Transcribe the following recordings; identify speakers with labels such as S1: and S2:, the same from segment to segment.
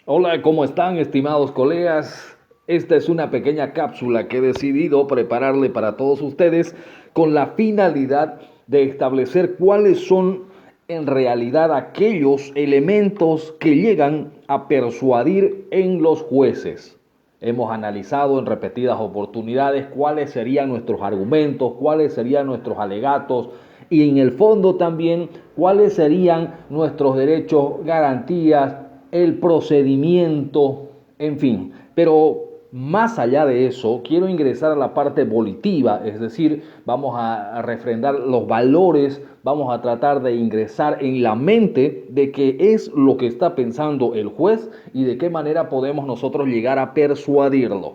S1: Hola, ¿cómo están, estimados colegas? Esta es una pequeña cápsula que he decidido prepararle para todos ustedes con la finalidad de establecer cuáles son en realidad aquellos elementos que llegan a persuadir en los jueces. Hemos analizado en repetidas oportunidades cuáles serían nuestros argumentos, cuáles serían nuestros alegatos y en el fondo también cuáles serían nuestros derechos, garantías, el procedimiento, en fin. Pero más allá de eso, quiero ingresar a la parte volitiva, es decir, vamos a refrendar los valores, vamos a tratar de ingresar en la mente de qué es lo que está pensando el juez y de qué manera podemos nosotros llegar a persuadirlo.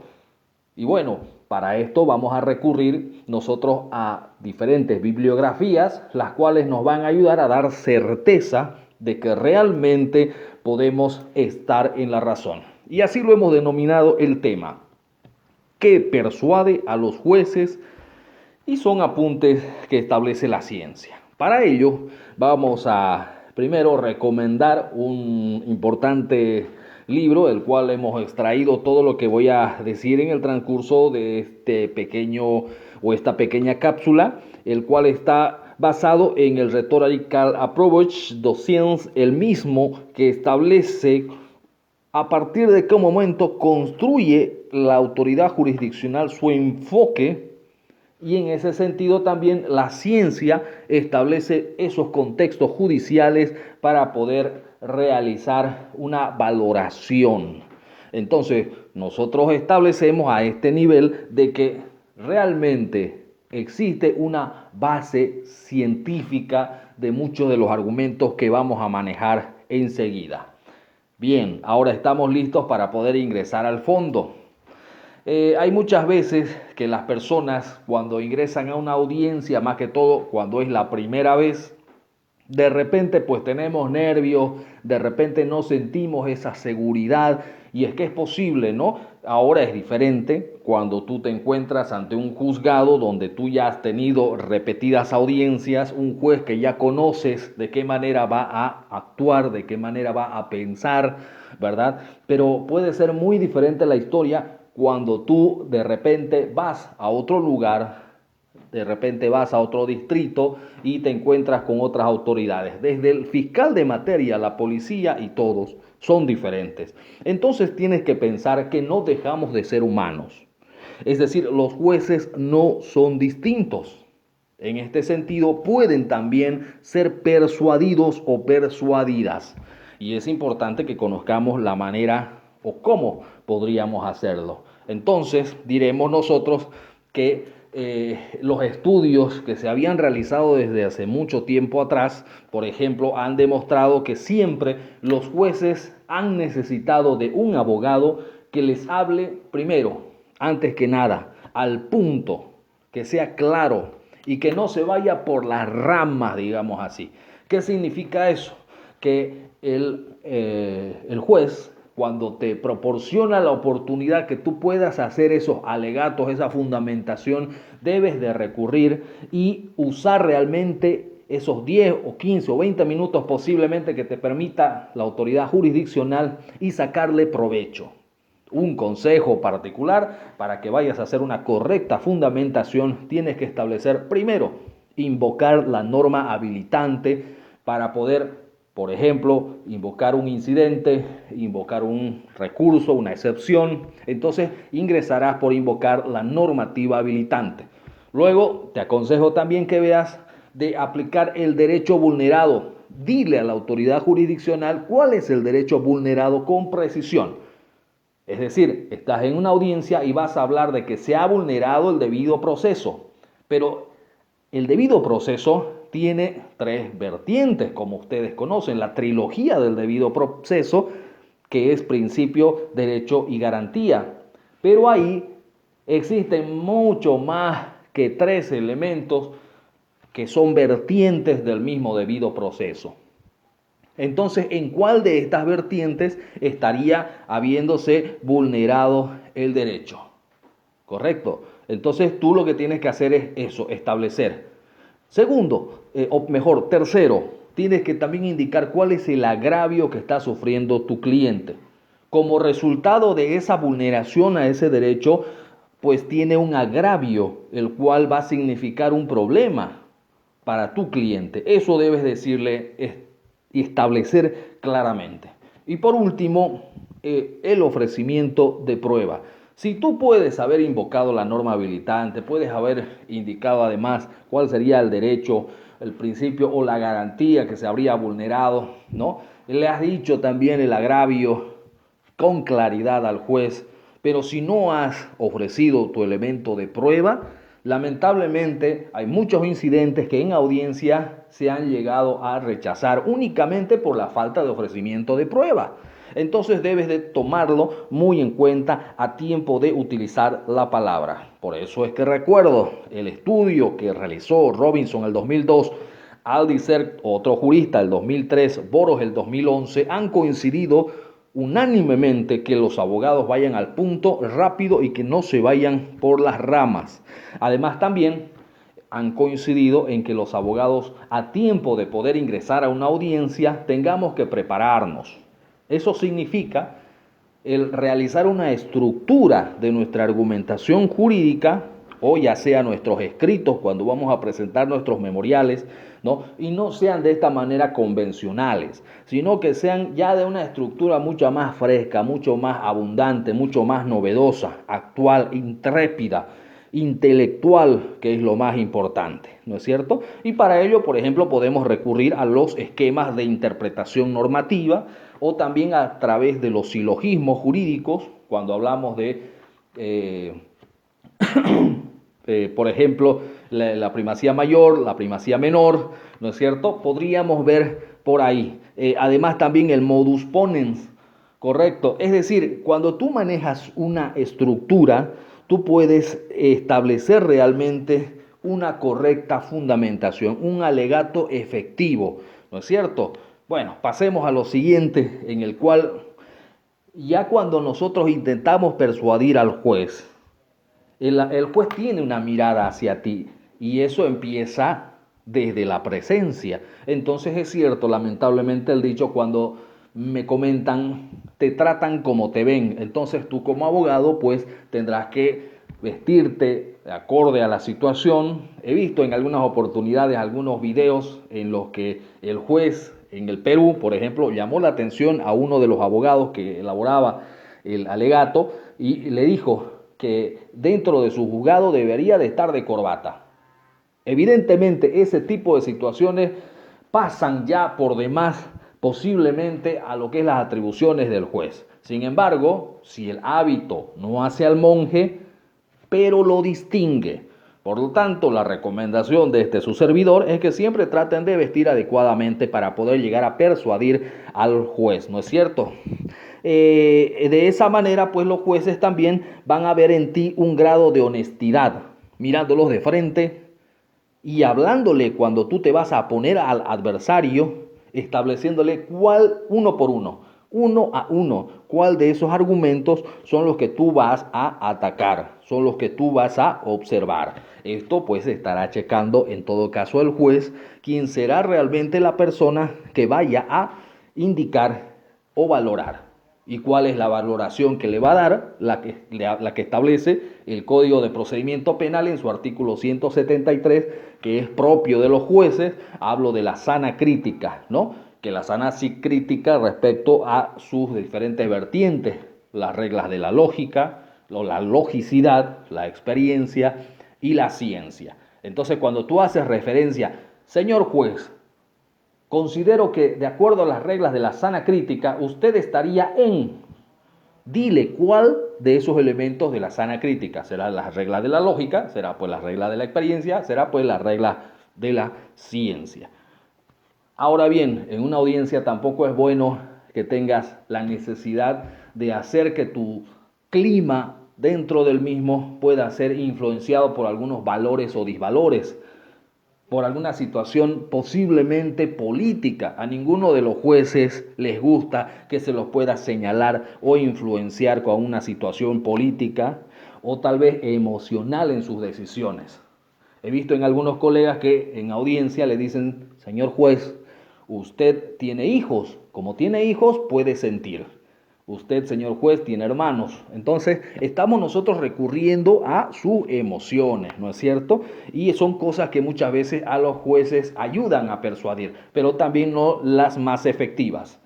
S1: Y bueno, para esto vamos a recurrir nosotros a diferentes bibliografías, las cuales nos van a ayudar a dar certeza de que realmente podemos estar en la razón. Y así lo hemos denominado el tema, que persuade a los jueces, y son apuntes que establece la ciencia. Para ello vamos a primero recomendar un importante libro del cual hemos extraído todo lo que voy a decir en el transcurso de este pequeño o esta pequeña cápsula, el cual está basado en el Rhetorical Approach de Science, el mismo que establece a partir de qué momento construye la autoridad jurisdiccional su enfoque, y en ese sentido también la ciencia establece esos contextos judiciales para poder realizar una valoración. Entonces, nosotros establecemos a este nivel de que realmente existe una base científica de muchos de los argumentos que vamos a manejar enseguida. Bien, ahora estamos listos para poder ingresar al fondo. Hay muchas veces que las personas cuando ingresan a una audiencia, más que todo cuando es la primera vez, de repente pues tenemos nervios, de repente no sentimos esa seguridad, y es que es posible, ¿no? Ahora es diferente cuando tú te encuentras ante un juzgado donde tú ya has tenido repetidas audiencias, un juez que ya conoces de qué manera va a actuar, de qué manera va a pensar, ¿verdad? Pero puede ser muy diferente la historia cuando tú de repente vas a otro lugar, de repente vas a otro distrito y te encuentras con otras autoridades. Desde el fiscal de materia, la policía y todos son diferentes. Entonces tienes que pensar que no dejamos de ser humanos. Es decir, los jueces no son distintos. En este sentido, pueden también ser persuadidos o persuadidas. Y es importante que conozcamos la manera o cómo podríamos hacerlo. Entonces, diremos nosotros que los estudios que se habían realizado desde hace mucho tiempo atrás, por ejemplo, han demostrado que siempre los jueces han necesitado de un abogado que les hable primero, antes que nada, al punto, que sea claro y que no se vaya por las ramas, digamos así. ¿Qué significa eso? Que el juez, cuando te proporciona la oportunidad que tú puedas hacer esos alegatos, esa fundamentación, debes de recurrir y usar realmente esos 10 o 15 o 20 minutos posiblemente que te permita la autoridad jurisdiccional y sacarle provecho. Un consejo particular: para que vayas a hacer una correcta fundamentación, tienes que establecer primero, invocar la norma habilitante para poder, por ejemplo, invocar un incidente, invocar un recurso, una excepción. Entonces ingresarás por invocar la normativa habilitante. Luego te aconsejo también que veas de aplicar el derecho vulnerado. Dile a la autoridad jurisdiccional cuál es el derecho vulnerado con precisión. Es decir, estás en una audiencia y vas a hablar de que se ha vulnerado el debido proceso, pero el debido proceso tiene tres vertientes, como ustedes conocen: la trilogía del debido proceso, que es principio, derecho y garantía. Pero ahí existen mucho más que tres elementos que son vertientes del mismo debido proceso. Entonces, ¿en cuál de estas vertientes estaría habiéndose vulnerado el derecho? ¿Correcto? Entonces tú lo que tienes que hacer es eso, establecer. Segundo, o mejor, tercero, tienes que también indicar cuál es el agravio que está sufriendo tu cliente. Como resultado de esa vulneración a ese derecho, pues tiene un agravio, el cual va a significar un problema para tu cliente. Eso debes decirle y establecer claramente. Y por último, el ofrecimiento de prueba. Si tú puedes haber invocado la norma habilitante, puedes haber indicado además cuál sería el derecho, el principio o la garantía que se habría vulnerado, ¿no? Le has dicho también el agravio con claridad al juez, pero si no has ofrecido tu elemento de prueba, lamentablemente hay muchos incidentes que en audiencia se han llegado a rechazar únicamente por la falta de ofrecimiento de prueba. Entonces debes de tomarlo muy en cuenta a tiempo de utilizar la palabra. Por eso es que recuerdo el estudio que realizó Robinson en el 2002, Aldiser, otro jurista, el 2003, Boros el 2011, han coincidido unánimemente que los abogados vayan al punto rápido y que no se vayan por las ramas. Además también han coincidido en que los abogados, a tiempo de poder ingresar a una audiencia, tengamos que prepararnos. Eso significa el realizar una estructura de nuestra argumentación jurídica, o ya sea nuestros escritos cuando vamos a presentar nuestros memoriales, ¿no? Y no sean de esta manera convencionales, sino que sean ya de una estructura mucho más fresca, mucho más abundante, mucho más novedosa, actual, intrépida, intelectual, que es lo más importante, ¿no es cierto? Y para ello, por ejemplo, podemos recurrir a los esquemas de interpretación normativa o también a través de los silogismos jurídicos, cuando hablamos de por ejemplo, la primacía mayor, la primacía menor, ¿no es cierto? Podríamos ver por ahí. Además también el modus ponens, correcto. Es decir, cuando tú manejas una estructura, tú puedes establecer realmente una correcta fundamentación, un alegato efectivo, ¿no es cierto? Bueno, pasemos a lo siguiente, en el cual ya cuando nosotros intentamos persuadir al juez, el juez tiene una mirada hacia ti y eso empieza desde la presencia. Entonces es cierto, lamentablemente el dicho cuando me comentan, te tratan como te ven. Entonces tú como abogado pues tendrás que vestirte acorde a la situación. He visto en algunas oportunidades algunos videos en los que el juez en el Perú, por ejemplo, llamó la atención a uno de los abogados que elaboraba el alegato y le dijo que dentro de su juzgado debería de estar de corbata. Evidentemente ese tipo de situaciones pasan ya por demás posiblemente a lo que es las atribuciones del juez. Sin embargo, si el hábito no hace al monje, pero lo distingue. Por lo tanto, la recomendación de su servidor es que siempre traten de vestir adecuadamente para poder llegar a persuadir al juez, ¿no es cierto? De esa manera, pues los jueces también van a ver en ti un grado de honestidad, mirándolos de frente y hablándole cuando tú te vas a poner al adversario, estableciéndole cuál, uno a uno, cuál de esos argumentos son los que tú vas a atacar, son los que tú vas a observar. Esto pues estará checando en todo caso el juez, quien será realmente la persona que vaya a indicar o valorar. ¿Y cuál es la valoración que le va a dar? La que establece el Código de Procedimiento Penal en su artículo 173, que es propio de los jueces. Hablo de la sana crítica, ¿no? Que la sana crítica respecto a sus diferentes vertientes, las reglas de la lógica, la logicidad, la experiencia y la ciencia. Entonces, cuando tú haces referencia, señor juez, considero que de acuerdo a las reglas de la sana crítica, usted estaría en... Dile cuál de esos elementos de la sana crítica será la regla de la lógica, será pues la regla de la experiencia, será pues la regla de la ciencia. Ahora bien, en una audiencia tampoco es bueno que tengas la necesidad de hacer que tu clima dentro del mismo pueda ser influenciado por algunos valores o disvalores, por alguna situación posiblemente política. A ninguno de los jueces les gusta que se los pueda señalar o influenciar con una situación política o tal vez emocional en sus decisiones. He visto en algunos colegas que en audiencia le dicen, señor juez, usted tiene hijos, como tiene hijos puede sentir. Usted, señor juez, tiene hermanos. Entonces, estamos nosotros recurriendo a sus emociones, ¿no es cierto? Y son cosas que muchas veces a los jueces ayudan a persuadir, pero también no las más efectivas.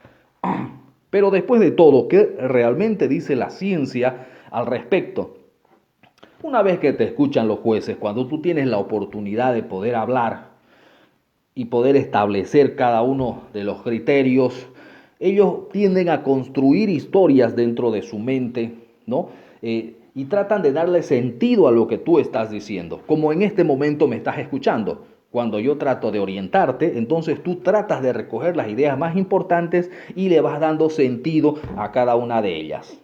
S1: Pero después de todo, ¿qué realmente dice la ciencia al respecto? Una vez que te escuchan los jueces, cuando tú tienes la oportunidad de poder hablar y poder establecer cada uno de los criterios, ellos tienden a construir historias dentro de su mente, ¿no? Y tratan de darle sentido a lo que tú estás diciendo, como en este momento me estás escuchando. Cuando yo trato de orientarte, entonces tú tratas de recoger las ideas más importantes y le vas dando sentido a cada una de ellas.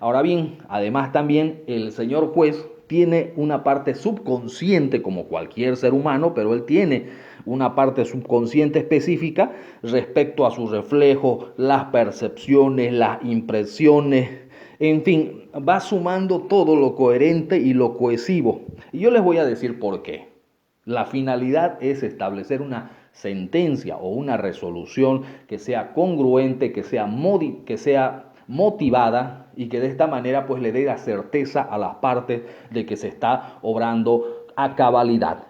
S1: Ahora bien, además también el señor juez tiene una parte subconsciente como cualquier ser humano, pero él tiene una parte subconsciente específica respecto a sus reflejos, las percepciones, las impresiones, en fin, va sumando todo lo coherente y lo cohesivo. Y yo les voy a decir por qué. La finalidad es establecer una sentencia o una resolución que sea congruente, que sea motivada y que de esta manera pues le dé la certeza a las partes de que se está obrando a cabalidad.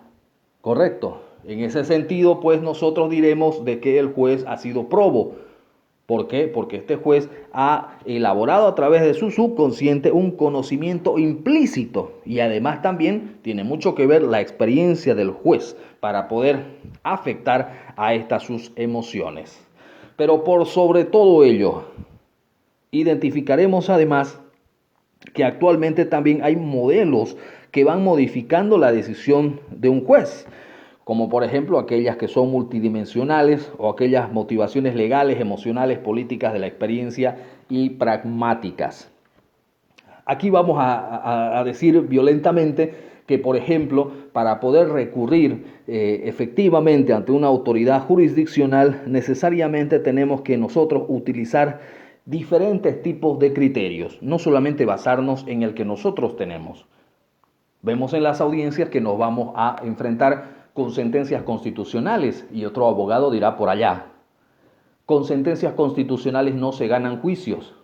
S1: ¿Correcto? En ese sentido pues nosotros diremos de que el juez ha sido probo. ¿Por qué? Porque este juez ha elaborado a través de su subconsciente un conocimiento implícito y además también tiene mucho que ver la experiencia del juez para poder afectar a estas sus emociones. Pero por sobre todo ello, identificaremos además que actualmente también hay modelos que van modificando la decisión de un juez, como por ejemplo aquellas que son multidimensionales o aquellas motivaciones legales, emocionales, políticas de la experiencia y pragmáticas. Aquí vamos a decir violentamente que, por ejemplo, para poder recurrir efectivamente ante una autoridad jurisdiccional, necesariamente tenemos que nosotros utilizar diferentes tipos de criterios, no solamente basarnos en el que nosotros tenemos. Vemos en las audiencias que nos vamos a enfrentar con sentencias constitucionales y otro abogado dirá por allá, con sentencias constitucionales no se ganan juicios.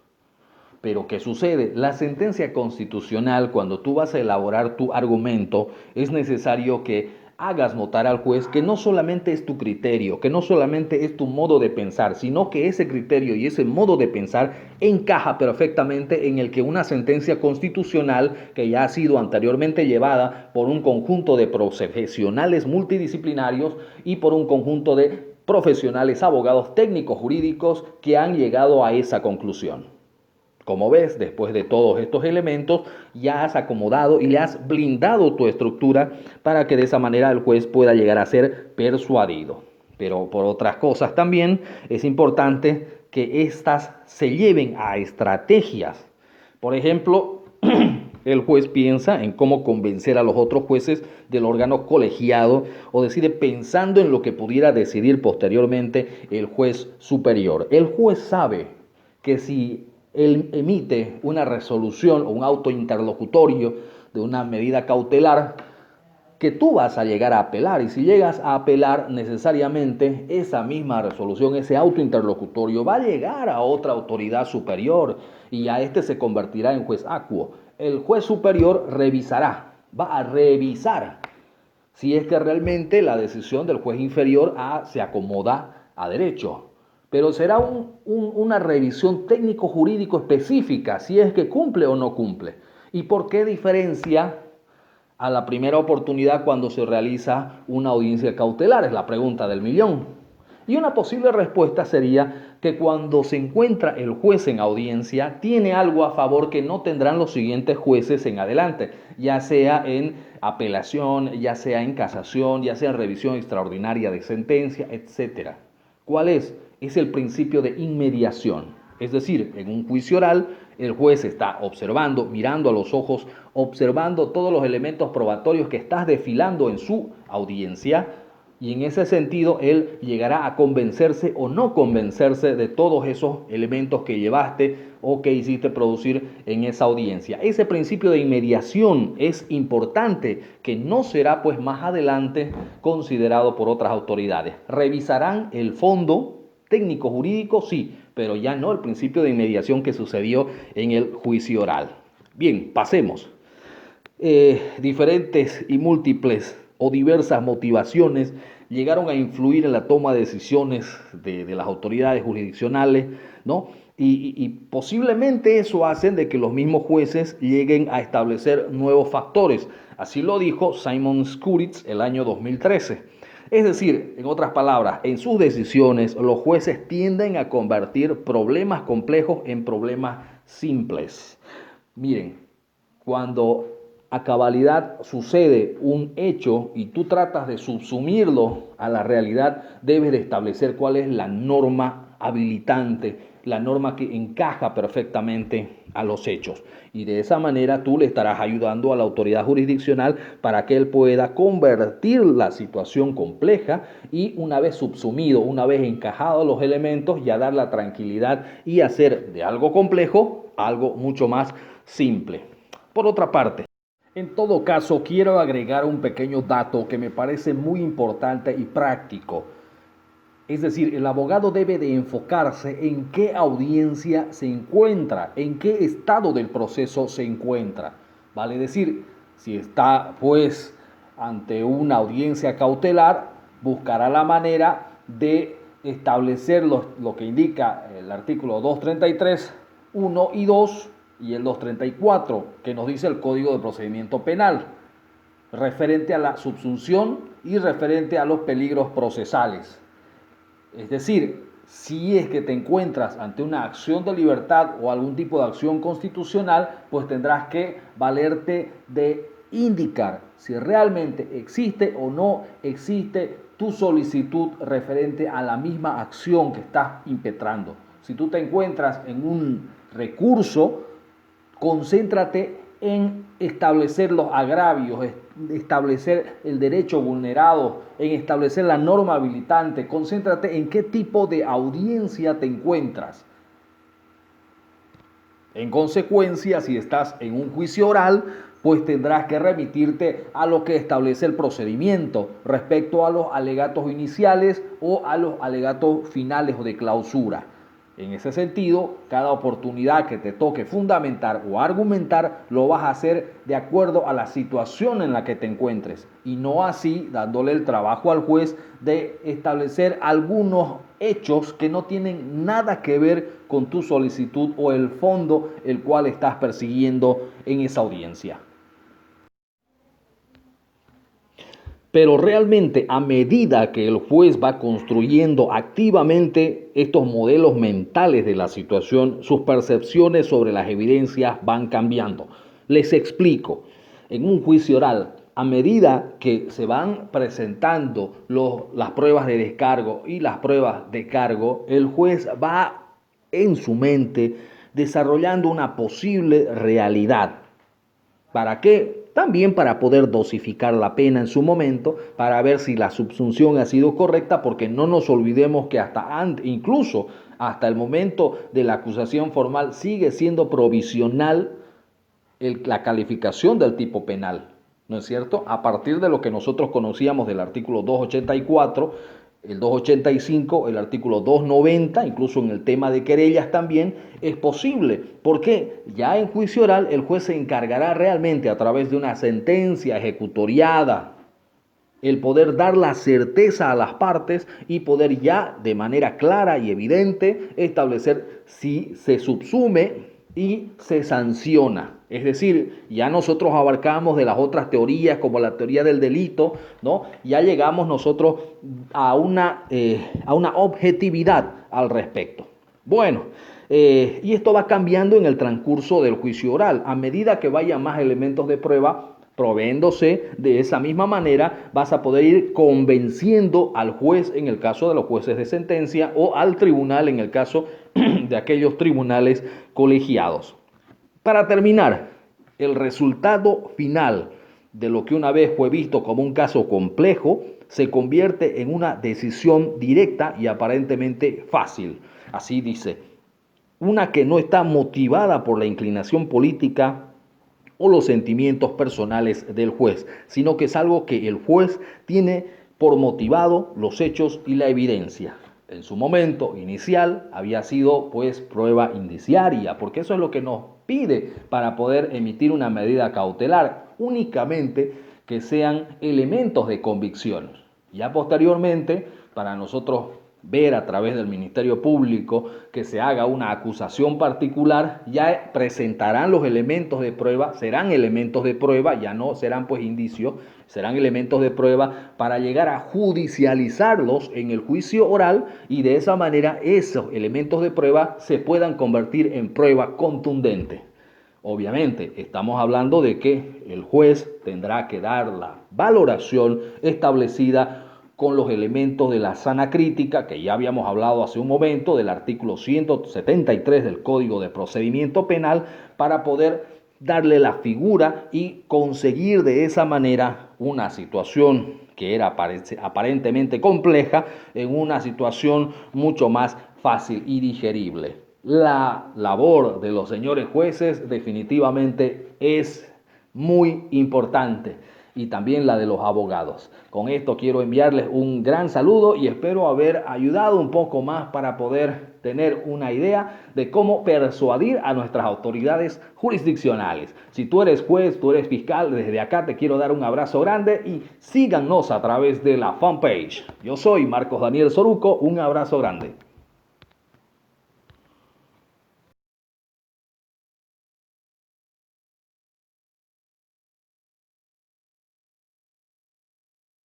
S1: Pero ¿qué sucede? La sentencia constitucional, cuando tú vas a elaborar tu argumento, es necesario que hagas notar al juez que no solamente es tu criterio, que no solamente es tu modo de pensar, sino que ese criterio y ese modo de pensar encaja perfectamente en el que una sentencia constitucional que ya ha sido anteriormente llevada por un conjunto de profesionales multidisciplinarios y por un conjunto de profesionales, abogados técnicos jurídicos que han llegado a esa conclusión. Como ves, después de todos estos elementos, ya has acomodado y le has blindado tu estructura para que de esa manera el juez pueda llegar a ser persuadido. Pero por otras cosas también es importante que éstas se lleven a estrategias. Por ejemplo, el juez piensa en cómo convencer a los otros jueces del órgano colegiado o decide pensando en lo que pudiera decidir posteriormente el juez superior. El juez sabe que si él emite una resolución o un auto interlocutorio de una medida cautelar, que tú vas a llegar a apelar, y si llegas a apelar necesariamente esa misma resolución, ese auto interlocutorio va a llegar a otra autoridad superior y a este se convertirá en juez acuo. El juez superior revisará, va a revisar si es que realmente la decisión del juez inferior se acomoda a derecho. Pero será una revisión técnico-jurídico específica, si es que cumple o no cumple. ¿Y por qué diferencia a la primera oportunidad cuando se realiza una audiencia cautelar? Es la pregunta del millón. Y una posible respuesta sería que cuando se encuentra el juez en audiencia, tiene algo a favor que no tendrán los siguientes jueces en adelante, ya sea en apelación, ya sea en casación, ya sea en revisión extraordinaria de sentencia, etcétera. ¿Cuál es? Es el principio de inmediación. Es decir, en un juicio oral, el juez está observando, mirando a los ojos, observando todos los elementos probatorios que estás desfilando en su audiencia, y en ese sentido él llegará a convencerse o no convencerse de todos esos elementos que llevaste o que hiciste producir en esa audiencia. Ese principio de inmediación es importante, que no será pues más adelante considerado por otras autoridades. Revisarán el fondo técnico jurídico, sí, pero ya no el principio de inmediación que sucedió en el juicio oral. Bien, pasemos. Diferentes y múltiples o diversas motivaciones llegaron a influir en la toma de decisiones de las autoridades jurisdiccionales, ¿no? Y posiblemente eso hacen de que los mismos jueces lleguen a establecer nuevos factores. Así lo dijo Simon Skuritz el año 2013. Es decir, en otras palabras, en sus decisiones los jueces tienden a convertir problemas complejos en problemas simples. Miren, cuando a cabalidad sucede un hecho y tú tratas de subsumirlo a la realidad, debes de establecer cuál es la norma habilitante, la norma que encaja perfectamente a los hechos. Y de esa manera tú le estarás ayudando a la autoridad jurisdiccional para que él pueda convertir la situación compleja y una vez subsumido, una vez encajados los elementos, ya dar la tranquilidad y hacer de algo complejo algo mucho más simple. Por otra parte, en todo caso, quiero agregar un pequeño dato que me parece muy importante y práctico. Es decir, el abogado debe de enfocarse en qué audiencia se encuentra, en qué estado del proceso se encuentra. Vale decir, si está pues ante una audiencia cautelar, buscará la manera de establecer lo que indica el artículo 233, 1 y 2 y el 234, que nos dice el Código de Procedimiento Penal, referente a la subsunción y referente a los peligros procesales. Es decir, si es que te encuentras ante una acción de libertad o algún tipo de acción constitucional, pues tendrás que valerte de indicar si realmente existe o no existe tu solicitud referente a la misma acción que estás impetrando. Si tú te encuentras en un recurso, concéntrate en establecer los agravios, establecer el derecho vulnerado, en establecer la norma habilitante. Concéntrate en qué tipo de audiencia te encuentras. En consecuencia, si estás en un juicio oral, pues tendrás que remitirte a lo que establece el procedimiento respecto a los alegatos iniciales o a los alegatos finales o de clausura. En ese sentido, cada oportunidad que te toque fundamentar o argumentar lo vas a hacer de acuerdo a la situación en la que te encuentres y no así dándole el trabajo al juez de establecer algunos hechos que no tienen nada que ver con tu solicitud o el fondo el cual estás persiguiendo en esa audiencia. Pero realmente a medida que el juez va construyendo activamente estos modelos mentales de la situación, sus percepciones sobre las evidencias van cambiando. Les explico. En un juicio oral, a medida que se van presentando las pruebas de descargo y las pruebas de cargo, el juez va en su mente desarrollando una posible realidad. ¿Para qué? También para poder dosificar la pena en su momento, para ver si la subsunción ha sido correcta, porque no nos olvidemos que incluso hasta el momento de la acusación formal sigue siendo provisional la calificación del tipo penal, ¿no es cierto? A partir de lo que nosotros conocíamos del artículo 284, el 285, el artículo 290, incluso en el tema de querellas también, es posible, porque ya en juicio oral el juez se encargará realmente a través de una sentencia ejecutoriada, el poder dar la certeza a las partes y poder ya de manera clara y evidente establecer si se subsume y se sanciona. Es decir, ya nosotros abarcamos de las otras teorías como la teoría del delito, ¿no? Ya llegamos nosotros a una objetividad al respecto. Bueno, y esto va cambiando en el transcurso del juicio oral. A medida que vaya más elementos de prueba, proveéndose de esa misma manera, vas a poder ir convenciendo al juez en el caso de los jueces de sentencia o al tribunal en el caso de aquellos tribunales colegiados. Para terminar, el resultado final de lo que una vez fue visto como un caso complejo se convierte en una decisión directa y aparentemente fácil. Así dice, una que no está motivada por la inclinación política o los sentimientos personales del juez, sino que es algo que el juez tiene por motivado los hechos y la evidencia. en su momento inicial había sido pues prueba indiciaria, porque eso es lo que nos pide para poder emitir una medida cautelar, únicamente que sean elementos de convicción. Ya posteriormente, para nosotros ver a través del Ministerio Público que se haga una acusación particular, ya presentarán los elementos de prueba, serán elementos de prueba, ya no serán pues indicios, serán elementos de prueba para llegar a judicializarlos en el juicio oral y de esa manera esos elementos de prueba se puedan convertir en prueba contundente. Obviamente, estamos hablando de que el juez tendrá que dar la valoración establecida con los elementos de la sana crítica, que ya habíamos hablado hace un momento, del artículo 173 del Código de Procedimiento Penal, para poder darle la figura y conseguir de esa manera una situación que era aparentemente compleja en una situación mucho más fácil y digerible. La labor de los señores jueces definitivamente es muy importante y también la de los abogados. Con esto quiero enviarles un gran saludo y espero haber ayudado un poco más para poder tener una idea de cómo persuadir a nuestras autoridades jurisdiccionales. Si tú eres juez, tú eres fiscal, desde acá te quiero dar un abrazo grande y síganos a través de la fanpage. Yo soy Marcos Daniel Soruco, un abrazo grande.